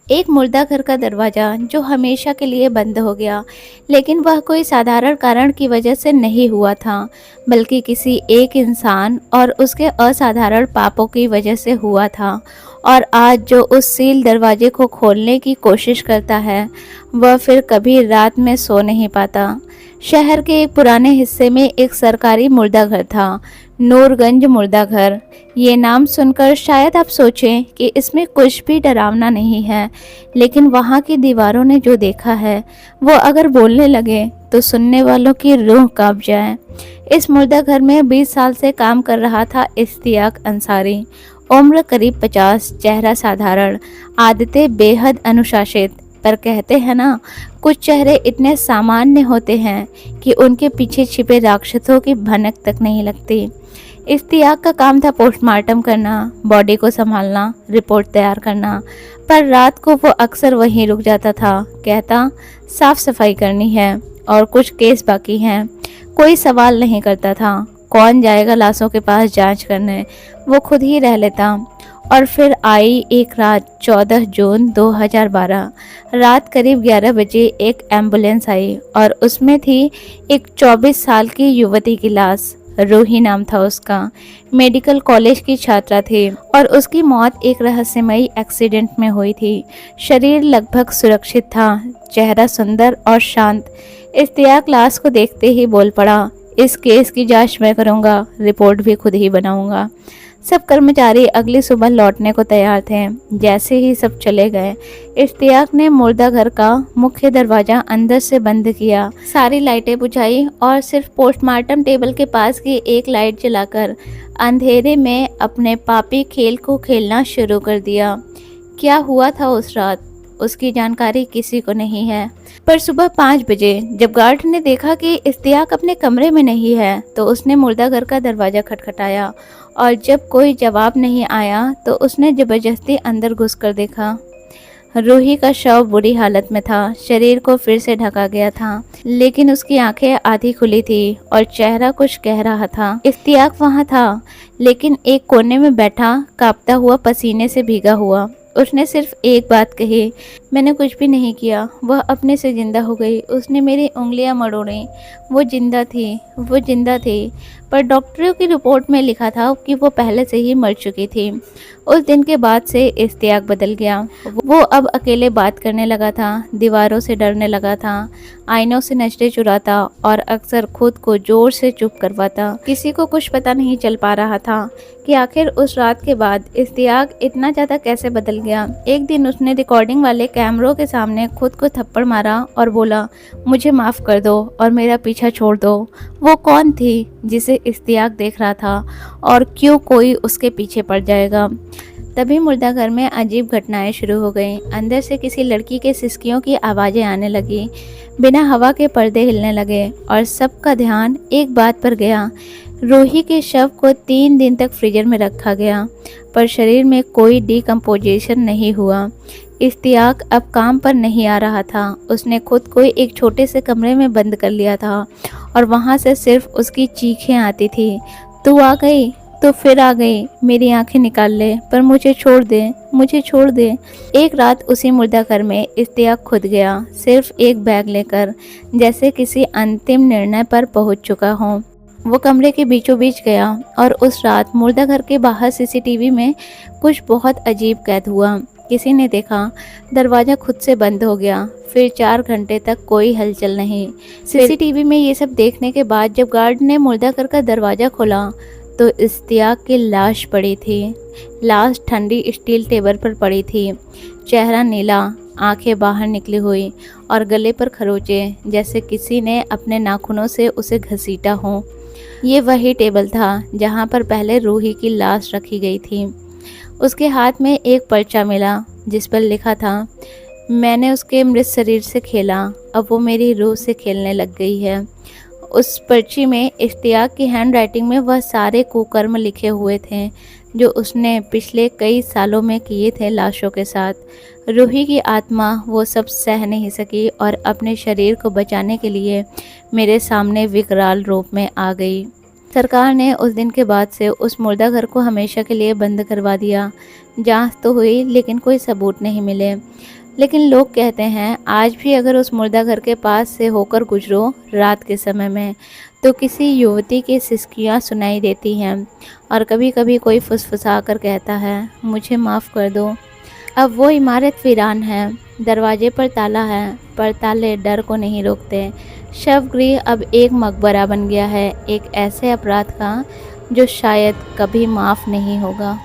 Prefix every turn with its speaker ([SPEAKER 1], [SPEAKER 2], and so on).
[SPEAKER 1] एक मुर्दा घर का दरवाज़ा जो हमेशा के लिए बंद हो गया, लेकिन वह कोई साधारण कारण की वजह से नहीं हुआ था, बल्कि किसी एक इंसान और उसके असाधारण पापों की वजह से हुआ था। और आज जो उस सील दरवाजे को खोलने की कोशिश करता है, वह फिर कभी रात में सो नहीं पाता। शहर के एक पुराने हिस्से में एक सरकारी मुर्दा घर था, नूरगंज मुर्दा घर। ये नाम सुनकर शायद आप सोचें कि इसमें कुछ भी डरावना नहीं है, लेकिन वहाँ की दीवारों ने जो देखा है, वो अगर बोलने लगे तो सुनने वालों की रूह कांप जाए। इस मुर्दा घर में 20 साल से काम कर रहा था इश्तियाक अंसारी। उम्र करीब 50, चेहरा साधारण, आदतें बेहद अनुशासित। पर कहते हैं ना, कुछ चेहरे इतने सामान्य होते हैं कि उनके पीछे छिपे राक्षसों की भनक तक नहीं लगती। इश्तियाक का काम था पोस्टमार्टम करना, बॉडी को संभालना, रिपोर्ट तैयार करना। पर रात को वो अक्सर वहीं रुक जाता था। कहता, साफ सफाई करनी है और कुछ केस बाकी हैं। कोई सवाल नहीं करता था। कौन जाएगा लाशों के पास जांच करने, वो खुद ही रह लेता। और फिर आई एक रात, 14 जून 2012। रात करीब 11 बजे एक एम्बुलेंस आई और उसमें थी एक 24 साल की युवती की लाश। रूही नाम था उसका। मेडिकल कॉलेज की छात्रा थी और उसकी मौत एक रहस्यमयी एक्सीडेंट में हुई थी। शरीर लगभग सुरक्षित था, चेहरा सुंदर और शांत। इश्तियाक लाश को देखते ही बोल पड़ा, इस केस की जांच मैं करूंगा, रिपोर्ट भी खुद ही बनाऊंगा। सब कर्मचारी अगली सुबह लौटने को तैयार थे। जैसे ही सब चले गए, इश्तियाक ने मुर्दा घर का मुख्य दरवाजा अंदर से बंद किया, सारी लाइटें बुझाई और सिर्फ पोस्टमार्टम टेबल के पास की एक लाइट जलाकर अंधेरे में अपने पापी खेल को खेलना शुरू कर दिया। क्या हुआ था उस रात, उसकी जानकारी किसी को नहीं है। पर सुबह 5 बजे जब गार्ड ने देखा कि इश्तियाक अपने कमरे में नहीं है, तो उसने मुर्दा घर का दरवाज़ा खटखटाया और जब कोई जवाब नहीं आया तो उसने ज़बरदस्ती अंदर घुसकर देखा। रूही का शव बुरी हालत में था, शरीर को फिर से ढका गया था, लेकिन उसकी आंखें आधी खुली थी और चेहरा कुछ कह रहा था। इश्तियाक वहाँ था, लेकिन एक कोने में बैठा, कांपता हुआ, पसीने से भीगा हुआ। उसने सिर्फ एक बात कही, मैंने कुछ भी नहीं किया, वह अपने से जिंदा हो गई। उसने मेरी उंगलियां मरोड़ी। वो जिंदा थी, वो जिंदा थी। पर डॉक्टरों की रिपोर्ट में लिखा था कि वो पहले से ही मर चुकी थी। उस दिन के बाद से इश्तियाक बदल गया। वो अब अकेले बात करने लगा था, दीवारों से डरने लगा था, आईनों से नजरें चुराता और अक्सर खुद को जोर से चुप करवाता। किसी को कुछ पता नहीं चल पा रहा था कि आखिर उस रात के बाद इश्तियाक इतना ज़्यादा कैसे बदल गया। एक दिन उसने रिकॉर्डिंग वाले कैमरों के सामने खुद को थप्पड़ मारा और बोला, मुझे माफ़ कर दो और मेरा पीछा छोड़ दो। वो कौन थी जिसे इश्तियाक देख रहा था और क्यों कोई उसके पीछे पड़ जाएगा। तभी मुर्दा घर में अजीब घटनाएं शुरू हो गईं। अंदर से किसी लड़की के सिसकियों की आवाज़ें आने लगी, बिना हवा के पर्दे हिलने लगे और सबका ध्यान एक बात पर गया। रूही के शव को 3 दिन तक फ्रीजर में रखा गया, पर शरीर में कोई डिकम्पोजिशन नहीं हुआ। इश्तियाक अब काम पर नहीं आ रहा था। उसने खुद को एक छोटे से कमरे में बंद कर लिया था और वहाँ से सिर्फ उसकी चीखें आती थी, तू आ गई तो फिर आ गई, मेरी आंखें निकाल ले, पर मुझे छोड़ दे, मुझे छोड़ दे। एक रात उसी मुर्दा घर में इश्तियाक खुद गया, सिर्फ एक बैग लेकर, जैसे किसी अंतिम निर्णय पर पहुंच चुका हो। वो कमरे के बीचों बीच गया और उस रात मुर्दा घर के बाहर सीसीटीवी में कुछ बहुत अजीब कैद हुआ। किसी ने देखा, दरवाज़ा खुद से बंद हो गया, फिर 4 घंटे तक कोई हलचल नहीं। सीसीटीवी में ये सब देखने के बाद जब गार्ड ने मुर्दा घर का दरवाज़ा खोला तो इश्तियाक की लाश पड़ी थी। लाश ठंडी स्टील टेबल पर पड़ी थी, चेहरा नीला, आंखें बाहर निकली हुई और गले पर खरोंचे, जैसे किसी ने अपने नाखूनों से उसे घसीटा हो। ये वही टेबल था जहाँ पर पहले रूही की लाश रखी गई थी। उसके हाथ में एक पर्चा मिला जिस पर लिखा था, मैंने उसके मृत शरीर से खेला, अब वो मेरी रूह से खेलने लग गई है। उस पर्ची में इश्तियाक की हैंड राइटिंग में वह सारे कुकर्म लिखे हुए थे जो उसने पिछले कई सालों में किए थे लाशों के साथ। रूही की आत्मा वो सब सह नहीं सकी और अपने शरीर को बचाने के लिए मेरे सामने विकराल रूप में आ गई। सरकार ने उस दिन के बाद से उस मुर्दा घर को हमेशा के लिए बंद करवा दिया। जांच तो हुई लेकिन कोई सबूत नहीं मिले। लेकिन लोग कहते हैं आज भी अगर उस मुर्दा घर के पास से होकर गुजरो रात के समय में तो किसी युवती की सिसकियां सुनाई देती हैं और कभी-कभी कोई फुसफुसा कर कहता है मुझे माफ़ कर दो। अब वो इमारत वीरान है, दरवाजे पर ताला है, पर ताले डर को नहीं रोकते। शवगृह अब एक मकबरा बन गया है, एक ऐसे अपराध का जो शायद कभी माफ़ नहीं होगा।